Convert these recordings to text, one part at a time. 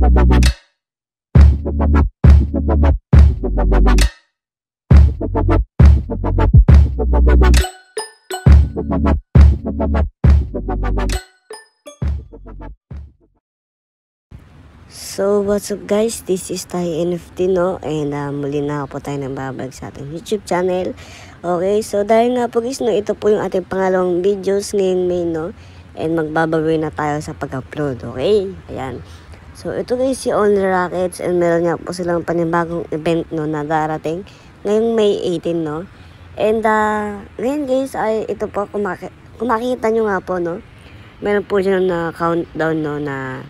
So, what's up guys? This is Tahi NFT, no? And muli na po tayo nang babag sa ating YouTube channel. Okay, so dahil nga po guys, no, ito po yung ating pangalawang videos ngayong May, no? And magbabawi na tayo sa pag-upload, okay? Ayan. So, ito guys si Only Rockets, and meron nga po silang panibagong event, no, na darating ngayong May 18, no? And ngayon guys, ay ito po, kung makikita nyo nga po, no? Meron po dyan na countdown, no, na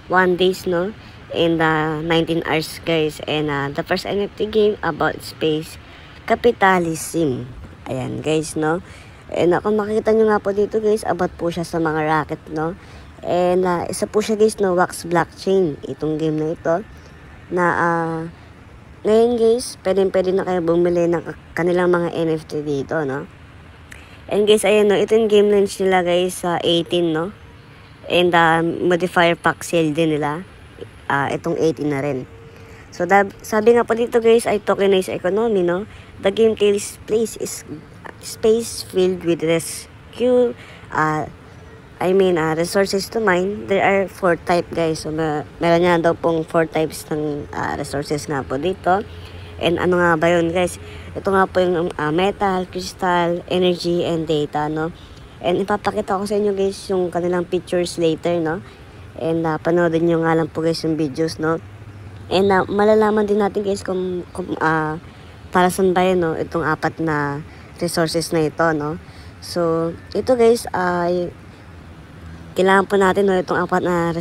1 days, no, and 19 hours guys, and the first NFT game about space capitalism. Ayan guys, no, and kung makikita nyo nga po dito guys, about po siya sa mga rocket, no, and isa po siya guys, no, Wax Blockchain, itong game na ito, na ngayon guys, pwede na kayo bumili ng kanilang mga NFT dito, no. And guys, ayan, no, ito yung game launch nila guys sa 18, no. And modifier pack sale din nila. Itong 18 na rin. So sabi nga po dito guys ay tokenized economy, no. The game takes place is space filled with resources to mine. There are 4 type guys. So meron nga daw pong 4 types ng resources nga po dito. And ano nga ba yun guys? Ito nga po yung metal, crystal, energy, and data, no. And ipapakita ko sa inyo guys yung kanilang pictures later, no. And panoodin nyo nga lang po guys yung videos, no. And malalaman din natin guys kung para saan ba yun, no, itong 4 na resources na ito, no. So, ito guys ay kailangan po natin, no, itong 4 na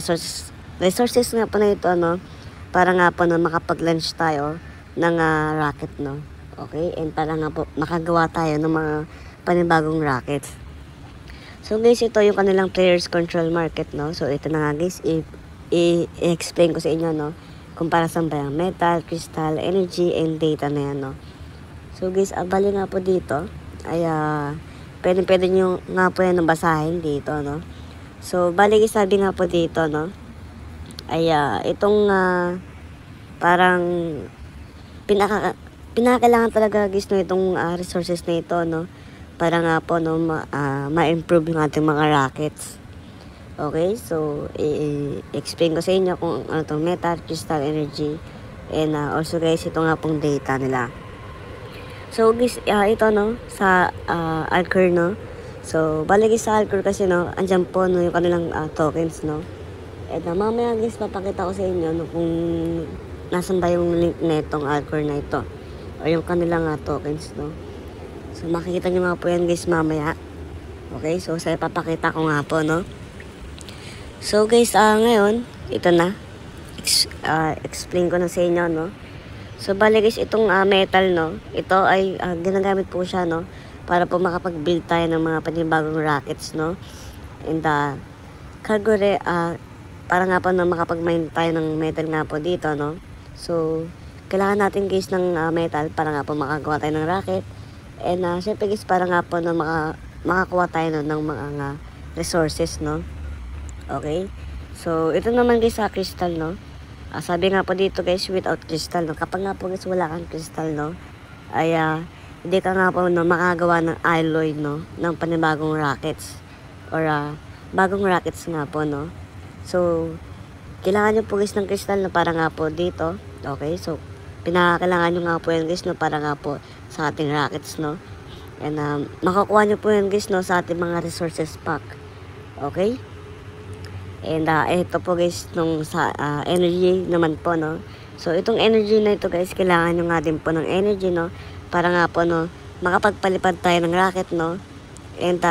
resources nga po na ito, no, para nga po, no, makapag-launch tayo ng rocket, no. Okay? And para nga po makagawa tayo ng mga panibagong rockets. So guys, ito yung kanilang players control market, no. So ito na nga guys, i-explain ko sa inyo, no, kung para saan ba yung metal, crystal, energy, and data na yan, no. So guys, bali nga po dito ay pwede nyo nga po yan nabasahin dito, no. So bali guys, sabi nga po dito, no, ay itong parang pinakailangan talaga guys, no, itong resources na ito, no, para nga po, no, ma-improve yung ating mga rockets. Okay, so i-explain ko sa inyo kung ano itong metal, crystal, energy, and also guys, ito nga pong data nila. So guys, ito, no, sa Alcor, no. So balik sa Alcor kasi, no, andyan po, no, yung kanilang tokens, no. And mamaya guys, papakita ko sa inyo, no, kung nasan ba yung link na itong Alcor na ito o yung kanilang tokens, no. So, makikita nyo nga po yan guys mamaya. Okay, so sa ipapakita ko nga po, no. So guys, ngayon, ito na. Explain ko na sa inyo, no. So, bali guys, itong metal, no, ito ay ginagamit po siya, no, para po makapag-build tayo ng mga panibagong rockets, no. And cargo para nga po na makapag-mine tayo ng metal nga po dito, no. So, kailangan natin guys ng metal para nga po makagawa tayo ng rocket. And syempre guys, para nga po na makakuha tayo, no, ng mga resources, no. Okay. So, ito naman guys sa crystal, no. Sabi nga po dito guys, without crystal, no. Kapag nga po guys wala kang crystal, no, ay hindi ka nga po, no, makagawa ng alloy, no, ng panibagong rockets. Or bagong rockets nga po, no. So, kailangan nyo po guys ng crystal, no, para nga po dito. Okay. So, pinakakailangan nyo nga po yan guys, no, para nga po sa ating rockets, no. And makakuha nyo po yan guys, no, sa ating mga resources pack. Okay. And ito po guys nung sa energy naman po, no. So itong energy na ito guys, kailangan nyo nga din po ng energy, no, para nga po, no, makapagpalipad tayo ng rocket, no. And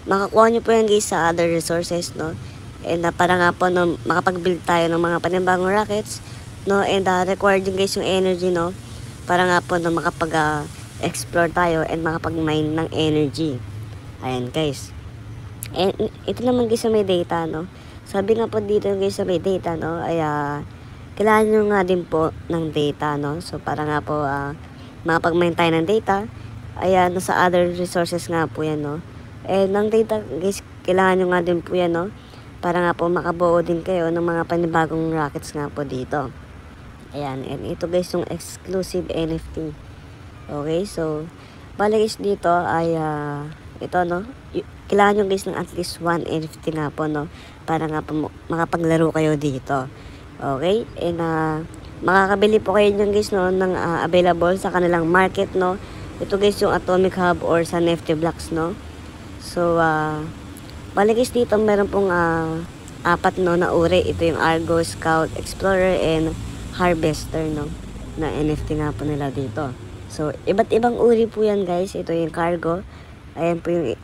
makakuha nyo po yan guys sa other resources, no. And para nga po, no, makapag-build tayo ng mga panibagong rockets, no. And required yung guys yung energy, no, para nga po, no, makapag-explore tayo and makapag-mine ng energy. Ayan guys. And ito naman guys sa may data, no. Sabi nga po dito guys sa may data, no, ay kailangan nyo nga din po ng data, no. So para nga po makapag-mine tayo ng data, ay nasa other resources nga po yan, no. And ng data guys, kailangan nyo nga din po yan, no, para nga po makabuo din kayo ng mga panibagong rockets nga po dito. Ayan, and ito guys yung exclusive NFT. Okay, so bali guys dito ay ito no, kailangan nyo guys ng at least 1 NFT nga po no, para nga po makapaglaro kayo dito. Okay, and makakabili po kayo nyo guys no ng available sa kanilang market no. Ito guys yung Atomic Hub or sa NFT Blocks no. So bali guys dito meron pong 4 no na uri. Ito yung Argo, Scout, Explorer, and Harvester no, na NFT nga po nila dito. So iba't ibang uri po yan guys. Ito yung Cargo, ayan po yung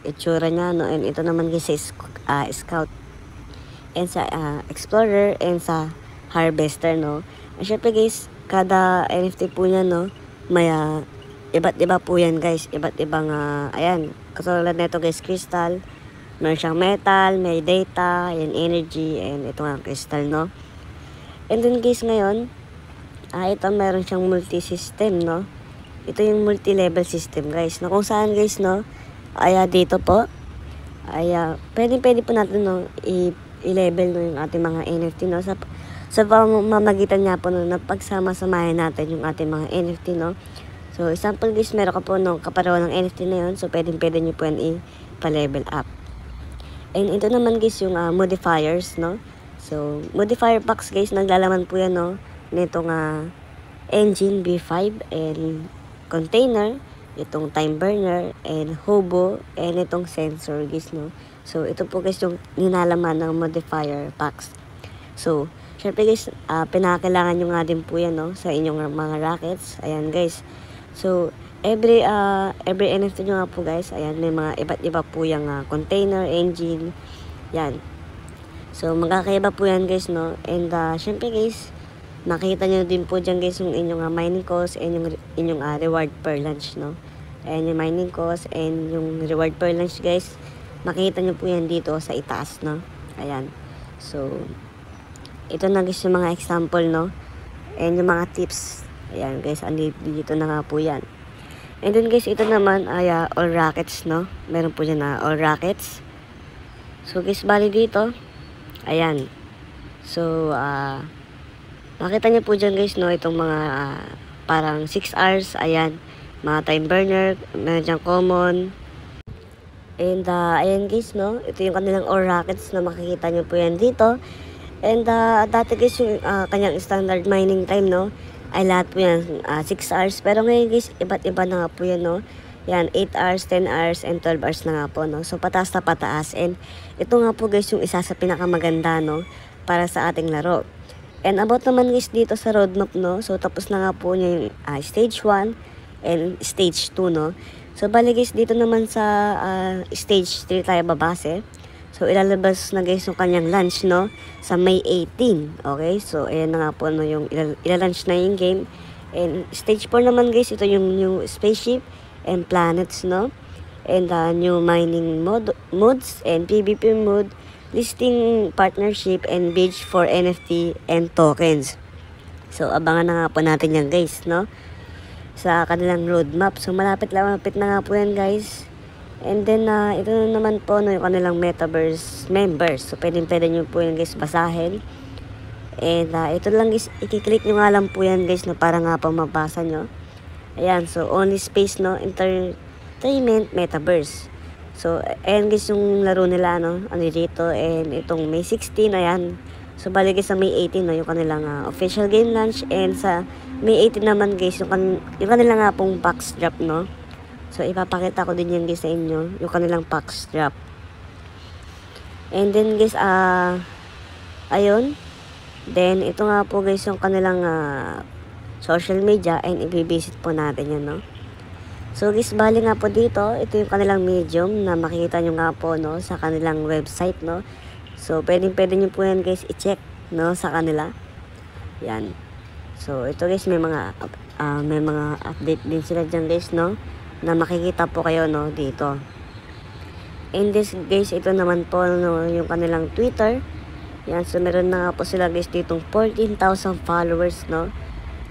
itsura nya no, and ito naman guys is Scout, and sa Explorer, and sa Harvester no. And syempre guys, kada NFT po niya no, may iba't iba po yan guys. Iba't ibang ayan, katulad nito guys, crystal, meron siyang metal, may data, ayan, energy, and ito nga crystal no. And then guys ngayon, ito meron siyang multi-system no. Ito yung multi-level system guys, na kung saan guys no, ay dito po ay pwede po natin no i-level no yung ating mga NFT no, sa pamamagitan niya po no, na pagsama-samahin natin yung ating mga NFT no. So example guys, meron ka po no kapareho ng NFT na yun, so pwede nyo po yan i-level up. And ito naman guys yung modifiers no. So modifier packs guys, naglalaman po yan no nitong engine V5 and container, itong time burner, and hobo, and itong sensor guys no. So ito po guys yung ninalaman ng modifier packs. So syempre guys, pinakailangan nyo nga din po yan no sa inyong mga rockets. Ayan guys, so every NFT nyo nga po guys, ayan, may mga iba't iba po yung container, engine, yan. So magkakaiba po yan guys no. And syempre guys, makita nyo din po dyan guys yung inyong mining cost and yung inyong reward per lunch no. And yung mining cost and yung reward per lunch guys, makita nyo po yan dito sa itaas no. Ayan, so ito na guys yung mga example no, and yung mga tips. Ayan guys, dito na nga po yan. And then guys, ito naman ay all rockets no. Meron po dyan na all rockets. So guys, bali dito, ayan, so makita nyo po dyan guys no, itong mga parang 6 hours, ayan, mga time burner, meron dyan common. And ayan guys no, ito yung kanilang all rockets na makikita nyo po yan dito. And dati guys yung kanyang standard mining time no, ay lahat po yan 6 hours. Pero ngayon guys, iba't iba na nga po yan no. Yan, 8 hours, 10 hours, and 12 hours na nga po no. So pataas na pataas. And ito nga po guys yung isa sa pinakamaganda no, para sa ating laro. And about naman guys dito sa roadmap no, so tapos na nga po niya yung stage 1 and stage 2 no. So bali guys, dito naman sa stage 3 tayo babase. So ilalabas na guys yung kanyang launch no, sa May 18. Okay, so ayan na nga po no, yung ilalunch na yung game. And stage 4 naman guys, ito yung new spaceship and planets no, and new mining modes and PvP mode, listing, partnership, and bridge for NFT and tokens. So abangan na nga po natin yan guys no, sa kanilang roadmap. So malapit na nga po yan guys. And then ito naman po no, yung kanilang metaverse members. So pwede nyo po yan guys basahin. And ito lang guys, i-click nyo nga lang po yan guys no, para nga po mabasa nyo. Ayan, so only space no, entertainment metaverse. So ayan guys yung laro nila no, ano dito. And itong May 16, ayan. So bali guys sa May 18 no, yung kanilang official game launch. And sa May 18 naman guys, yung kanilang pong packs drop no. So ipapakita ko din yan guys sa inyo, yung kanilang packs drop. And then guys, ayun. Then ito nga po guys yung kanilang social media, and i-visit po natin yan no. So guys, bali nga po dito, ito yung kanilang medium na makikita nyo nga po no, sa kanilang website no. So pwede nyo po yan guys i-check no, sa kanila. Yan. So ito guys, may mga update din sila dyan guys no, na makikita po kayo no dito. And this guys, ito naman po no, yung kanilang Twitter. Yan, so meron na nga po sila guys ditong 14,000 followers no.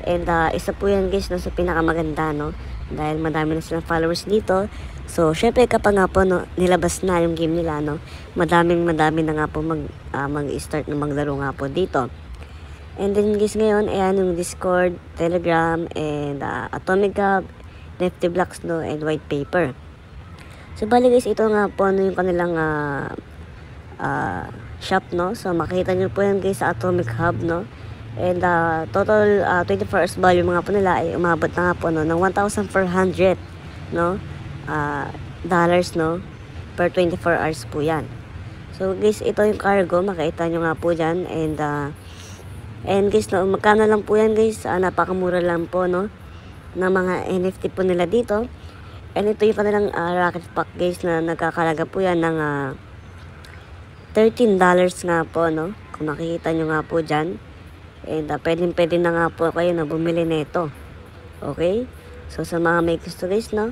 And isa po yan guys no, sa pinakamaganda no, dahil madami na silang followers dito. So, syempre kapag nga po no, nilabas na yung game nila, no, madami na nga po mag-start na maglaro nga po dito. And then guys, ngayon, ayan yung Discord, Telegram, and Atomic Hub, NFT Blocks, no, and White Paper. So, bali guys, ito nga po no, yung kanilang shop, no. So, makita nyo po yan guys sa Atomic Hub, no. And total 24 hours value mga po nila ay umabot na nga po no, ng 1,400, no, dollars, no, per 24 hours po yan. So guys, ito yung cargo, makita nyo nga po dyan. And guys, no, magkano lang po yan guys, napakamura lang po, no, ng mga NFT po nila dito. And ito yung kanilang rocket pack guys, na nagkakalaga po yan ng $13 nga po, no, kung makikita nyo nga po dyan. And pwede na nga po kayo na bumili nito. Okay? So sa mga may gusto guys, no.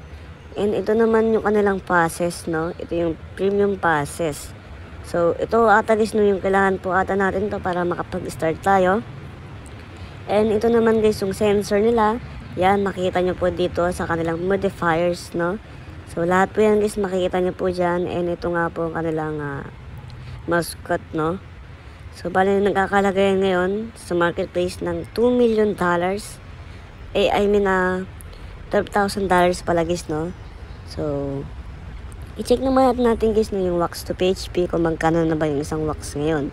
And ito naman yung kanilang passes, no. Ito yung premium passes. So ito ata guys, no, yung kailangan po ata natin to para makapag-start tayo. And ito naman guys, yung sensor nila. Yan, makikita nyo po dito sa kanilang modifiers, no. So lahat po yan guys, makikita nyo po dyan. And ito nga po kanilang mascot, no. So, bali nagkakalagay ngayon sa marketplace ng $2 million. I mean, $12,000 pala guys, no? So, i-check naman natin guys na yung wax to PHP kung magkano na ba yung isang wax ngayon.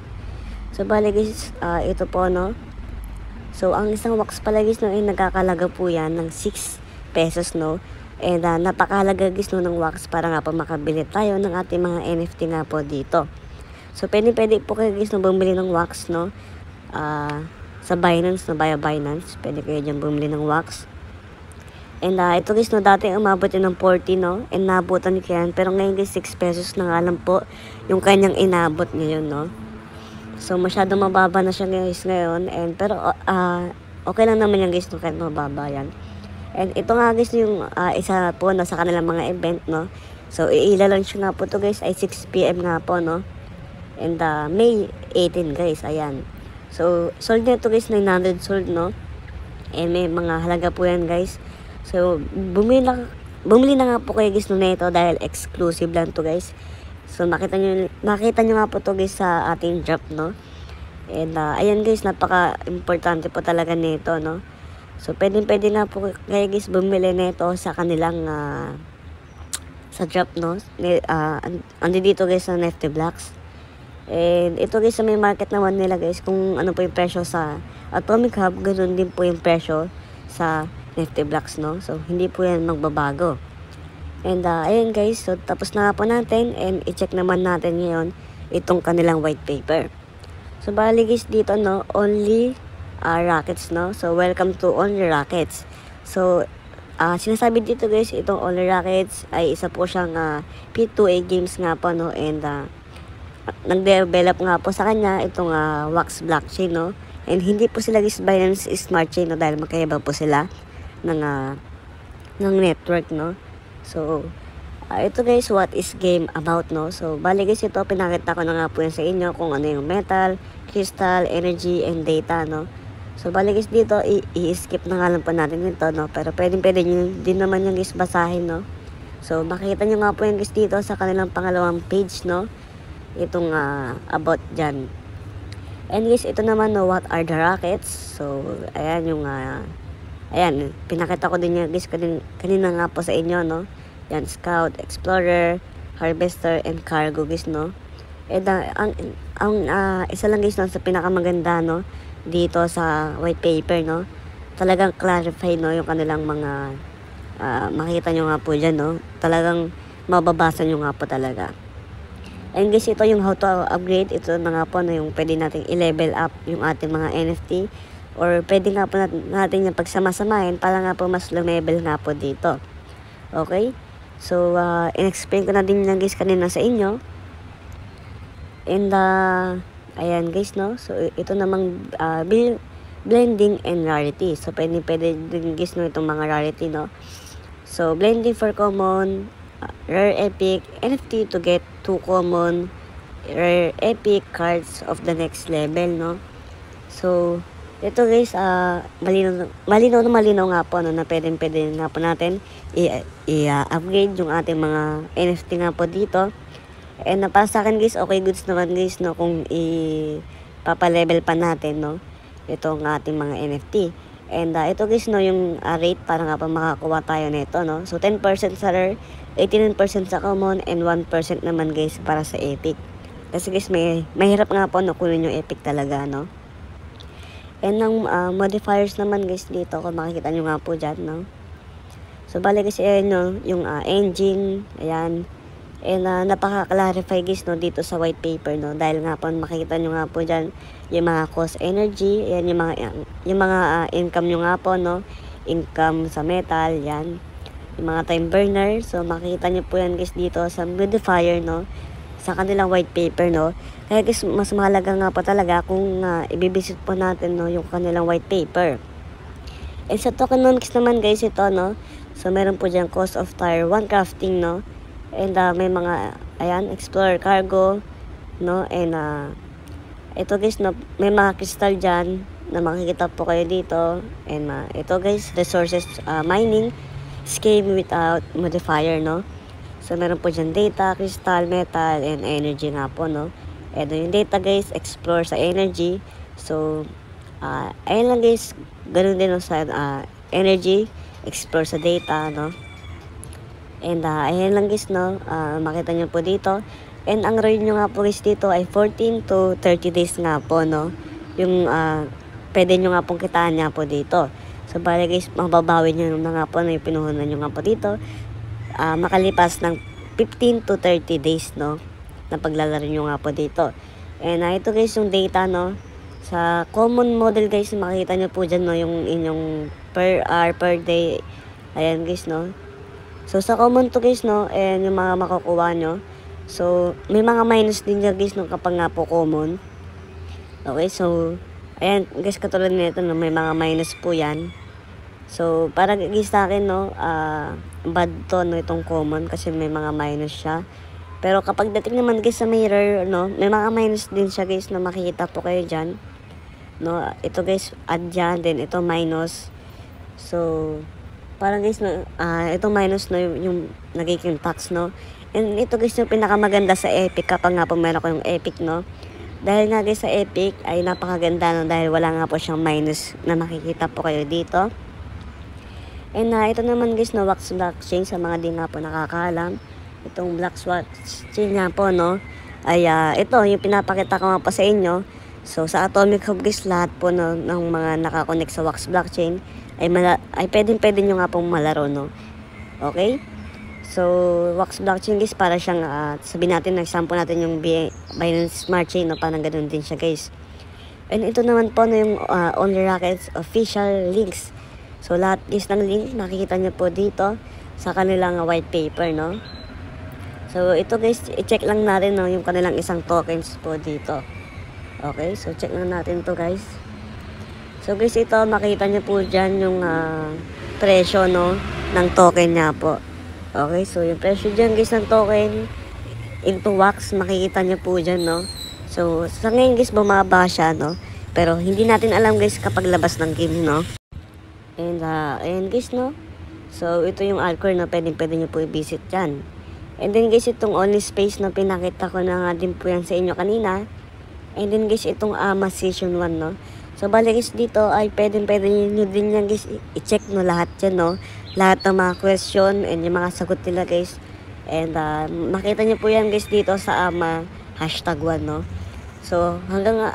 So, bali guys, ito po, no? So, ang isang wax pala guys, no, ay nagkakalaga po yan ng 6 pesos, no? And napakalaga guys, no, ng wax para nga po makabili tayo ng ating mga NFT nga po dito. So, pwede po kayo guys na bumili ng wax, no? Sa Binance, no? Via Binance. Pwede kayo dyan bumili ng wax. And ito guys, no? Dati umabot yun ng 40, no? And nabutan ko yan. Pero ngayon guys, 6 pesos na nga lang po yung kanyang inabot ngayon, no? So, masyado mababa na siya guys ngayon. And, pero, okay lang naman yan guys, no? Kahit mababa yan. And ito nga guys, yung isa po, no? Sa kanilang mga event, no? So, ilalunch nga po to guys ay 6 PM nga po, no? And May 18 guys, ayan. So, sold na ito guys, 900 sold, no? And may mga halaga po yan guys. So, bumili na nga po kayo guys na ito dahil exclusive lang to guys. So, makita nyo nga po to guys sa ating drop, no? And ayan guys, napaka-importante po talaga nito, no? So, pwede nga po kayo guys bumili nito sa kanilang sa drop, no? Andi dito guys sa NFT Blocks. And ito guys, sa may market naman nila guys, kung ano po yung presyo sa Atomic Hub, ganoon din po yung presyo sa NFT Blocks, no? So, hindi po yan magbabago. And ayun guys, so tapos na po natin, and i-check naman natin ngayon itong kanilang white paper. So, bali guys dito, no, only rockets, no? So, welcome to only rockets. So, sinasabi dito guys, itong only rockets ay isa po siyang P2A games nga po, no? And nag-develop nga po sa kanya itong Wax blockchain, no? And hindi po sila guys Binance Smart Chain, no? Dahil magkaiba po sila ng network, no? So, ito guys, what is game about, no? So, bali guys, ito pinakita ko na nga po yan sa inyo kung ano yung metal, crystal, energy, and data, no? So, bali guys dito, i-skip na nga lang po natin ito, no? Pero pwede nyo din naman yung guys basahin, no? So, makikita nyo nga po yan guys dito sa kanilang pangalawang page, no? Itong about dyan. And guys, ito naman, no, what are the rockets? So, ayan yung ayan, pinakita ko din yan guys kanina nga po sa inyo, no? Yan, Scout, Explorer, Harvester, and Cargo guys, no? And ang isa lang guys, no, sa pinakamaganda, no, dito sa white paper, no, talagang clarify, no, yung kanilang mga makita nyo nga po dyan, no? Talagang mababasa nyo nga po talaga. And guys, ito yung how to upgrade. Ito na nga po na yung pwede natin i-level up yung ating mga NFT. Or pwede nga po natin yung pagsama-samahin para nga po mas lumevel nga po dito. Okay? So, in-explain ko na din yan guys kanina sa inyo. And, ayan guys, no? So, ito namang blending and rarity. So, pwede din guys, no, itong mga rarity, no? So, blending for common, rare epic, NFT to get 2 common rare epic cards of the next level, no? So, Ito guys, malinaw nga po, no, na pwede nga po natin i-upgrade yung ating mga NFT nga po dito. And para sa akin guys, okay goods naman guys, no, kung ipapalevel pa natin, no, itong ating mga NFT. And ito guys, no, yung rate para nga pa makakuha tayo nito, no. So 10% sa rare, 89% sa common, and 1% naman guys para sa epic. Kasi guys, mahirap nga po, no, kunin yung epic talaga, no. And ng modifiers naman guys dito, kung makikita nyo nga po dyan, no. So bali kasi ayan, no, yung engine, ayan. And napaka-clarify guys, no, dito sa white paper, no, dahil nga po makikita nyo nga po dyan yung mga cost energy, ayan, yung mga income nyo nga po, no, income sa metal, yan, yung mga time burner. So makikita nyo po yan guys dito sa modifier, no, sa kanilang white paper, no. Kaya guys, mas mahalaga nga po talaga kung ibibisit po natin, no, yung kanilang white paper. And sa tokenomics naman guys, ito, no, so meron po dyan cost of tier 1 crafting, no. And may mga, ayan, explorer cargo, no, and ito guys, no, may mga crystal dyan na makikita po kayo dito. And ito guys, resources mining scheme without modifier, no. So meron po dyan data, crystal, metal, and energy nga po, no. Ito yung data guys, explore sa energy. So ayun lang guys, ganun din, no, sa energy, explore sa data, no. And ayan lang guys, no, makita nyo po dito. And ang rate nyo nga po guys dito ay 14 to 30 days nga po, no, yung pwede nyo nga pong kitaan nga po dito. So bali guys, mababawi nyo na nga po na yung pinuhunan nyo nga po dito makalipas ng 15 to 30 days, no, na paglalaro nyo nga po dito. And ito guys yung data, no, sa common model guys, makikita nyo po dyan, no, yung inyong per hour, per day, ayan guys, no. So sa common to guys, no, and yung mga makukuha nyo, so may mga minus din dyan guys, no, kapag nga po common. Okay, so ayan guys, katulad nito, no, may mga minus po yan. So para guys sa akin, no, bad to, no, itong common kasi may mga minus siya. Pero kapag dating naman guys sa mirror, no, may mga minus din siya guys, na makikita po kayo dyan, no. Ito guys, add dyan, then ito minus. So parang guys, no, itong minus, no, yung nagiging tax, no. And ito guys yung pinakamaganda sa epic kapag nga po meron ko yung epic, no. Dahil nga guys sa epic ay napakaganda, no, dahil wala nga po siyang minus na makikita po kayo dito. And ito naman guys, no, wax blockchain sa mga di nga po nakakaalam. Itong black blockchain nga po, no, ay ito yung pinapakita ko nga po sa inyo. So sa Atomic Hub guys, lahat po, no, ng mga nakakonect sa wax blockchain ay pwede nyo nga pong malaro, no. Okay? So wax blockchain guys, para siyang sabihin natin, example natin yung Binance Smart Chain, no, parang ganoon din siya guys. And ito naman po, no, yung Only Rockets official links. So lahat guys ng link makikita nyo po dito sa kanilang white paper, no. So ito guys, i-check lang natin, no, yung kanilang isang tokens po dito. Okay, so check lang natin to guys. So guys, ito makita nyo po dyan yung presyo, no, ng token niya po. Okay, so yung presyo dyan guys ng token into wax, makikita nyo po dyan, no. So sa ngayon guys, bumaba siya, no, pero hindi natin alam guys kapag labas ng game, no. And ayan guys, no, so ito yung altcoin na pwede nyo po i-visit dyan. And then guys, itong only space na pinakita ko na nga din po yan sa inyo kanina. And then guys, itong AMA Season 1, no. So bali guys, dito ay pwede nyo din yan guys i-check, no, lahat yan, no, lahat ng mga question and yung mga sagot nila guys. And makita nyo po yan guys dito sa AMA #1, no. So hanggang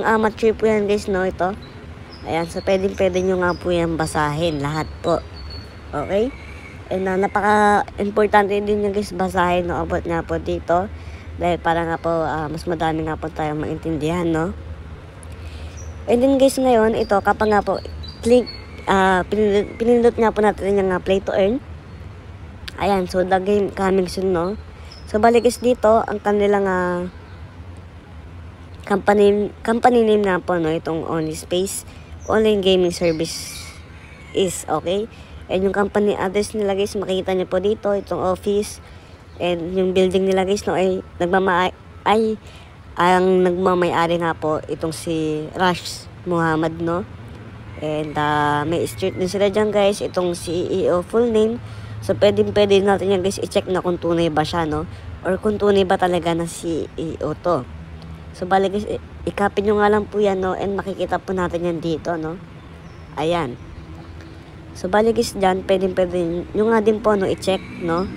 AMA 3 po yan guys, no, ito. Ayan, so pwede nyo nga po yan basahin lahat po. Okay? And napaka-importante din yung guys basahin, no, about nga po dito. Dahil para nga po mas madami nga po tayong maintindihan, no. And then guys, ngayon, ito, kapag nga po, pinindot nga po natin yung play to earn. Ayan, so the game coming soon, no. So balik guys dito, ang kanilang company name nga po, no, itong Only Space, online gaming service is, okay. And yung company address nila guys, makikita nyo po dito, itong office. And yung building nila guys, no, ay ang nagmamay-ari nga po itong si Rush Muhammad, no? And may street din sila dyan guys, itong CEO full name. So pwede natin yan guys i-check na kung tunay ba siya, no? Or kung tunay ba talaga na CEO to. So bali guys, i-copy nyo nga lang po yan, no? And makikita po natin yan dito, no? Ayan. So bali guys dyan, pwede nyo nga din po, no, i-check, no?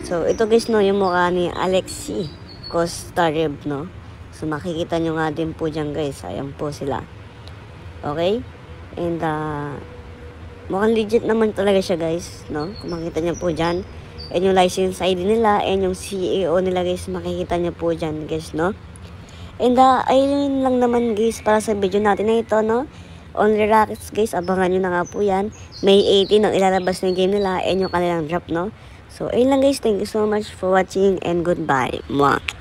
So ito guys, no, yung mukha ni Alexi Kostarev, no? So makikita nyo nga din po dyan guys. Ayan po sila. Okay? And mukhang legit naman talaga siya guys, no? Kung makikita nyo po dyan. And yung license ID nila and yung CEO nila guys, makikita nyo po dyan guys, no? And ayun lang naman guys para sa video natin na ito, no? Only Rockets guys, abangan nyo na nga po yan. May 18 ang ilalabas na yung game nila and yung kanilang drop, no? So ayun lang guys, thank you so much for watching and goodbye. Mwah!